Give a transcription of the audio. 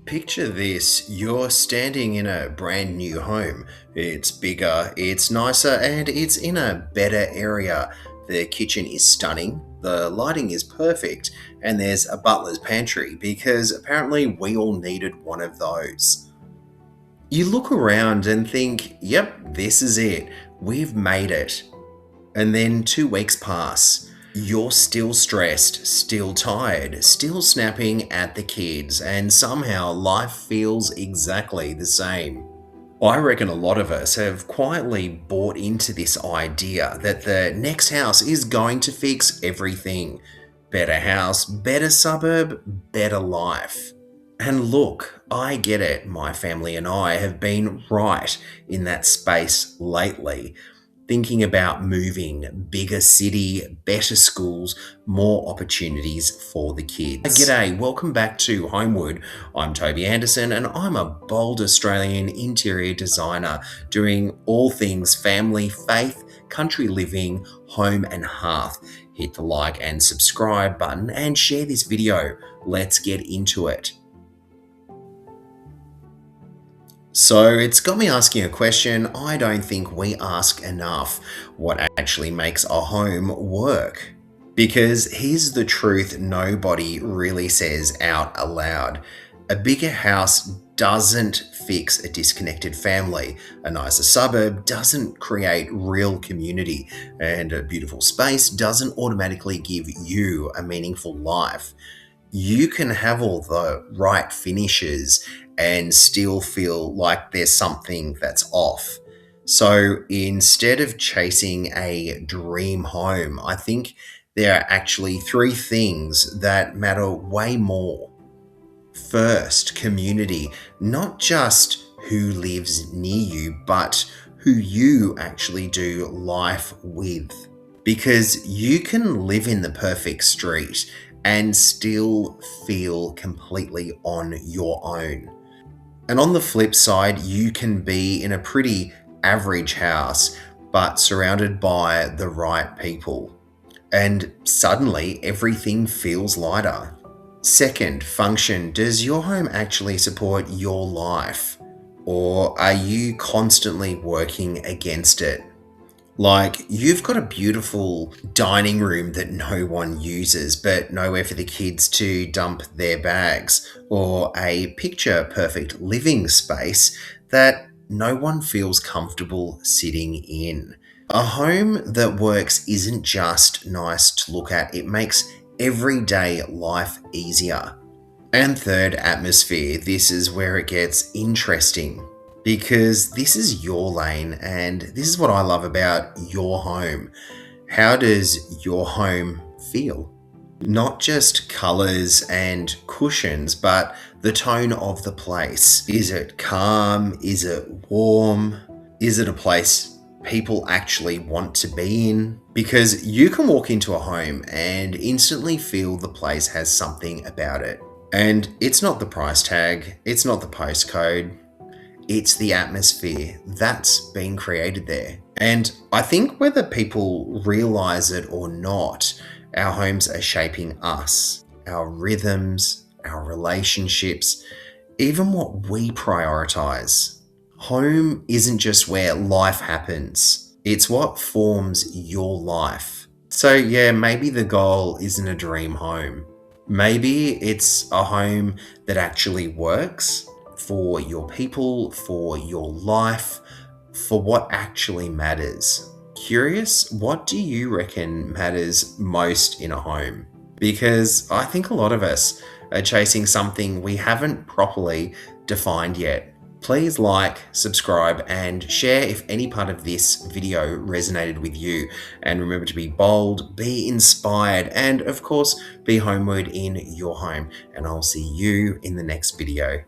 Picture this, you're standing in a brand new home. It's bigger, it's nicer, and it's in a better area. The kitchen is stunning, the lighting is perfect, and there's a butler's pantry because apparently we all needed one of those. You look around and think, yep, this is it, we've made it. And then 2 weeks pass. You're still stressed, still tired, still snapping at the kids, and somehow life feels exactly the same. I reckon a lot of us have quietly bought into this idea that the next house is going to fix everything. Better house, better suburb, better life. And look, I get it, my family and I have been right in that space lately, thinking about moving, bigger city, better schools, more opportunities for the kids. G'day, welcome back to Homeward. I'm Toby Anderson and I'm a bold Australian interior designer doing all things family, faith, country living, home and hearth. Hit the like and subscribe button and share this video. Let's get into it. So it's got me asking a question I don't think we ask enough. What actually makes a home work? Because here's the truth nobody really says out aloud. A bigger house doesn't fix a disconnected family. A nicer suburb doesn't create real community. And a beautiful space doesn't automatically give you a meaningful life. You can have all the right finishes and still feel like there's something that's off. So instead of chasing a dream home, I think there are actually 3 things that matter way more. First, community, not just who lives near you, but who you actually do life with. Because you can live in the perfect street and still feel completely on your own. And on the flip side, you can be in a pretty average house, but surrounded by the right people. And suddenly everything feels lighter. Second, function. Does your home actually support your life? Or are you constantly working against it? Like, you've got a beautiful dining room that no one uses, but nowhere for the kids to dump their bags, or a picture perfect living space that no one feels comfortable sitting in. A home that works isn't just nice to look at, it makes everyday life easier. And third, atmosphere. This is where it gets interesting. Because this is your lane, and this is what I love about your home. How does your home feel? Not just colors and cushions, but the tone of the place. Is it calm? Is it warm? Is it a place people actually want to be in? Because you can walk into a home and instantly feel the place has something about it. And it's not the price tag, it's not the postcode. It's the atmosphere that's been created there. And I think whether people realize it or not, our homes are shaping us, our rhythms, our relationships, even what we prioritize. Home isn't just where life happens, it's what forms your life. So yeah, maybe the goal isn't a dream home. Maybe it's a home that actually works for your people, for your life, for what actually matters. Curious, what do you reckon matters most in a home? Because I think a lot of us are chasing something we haven't properly defined yet. Please like, subscribe, and share if any part of this video resonated with you. And remember to be bold, be inspired, and of course, be homeward in your home. And I'll see you in the next video.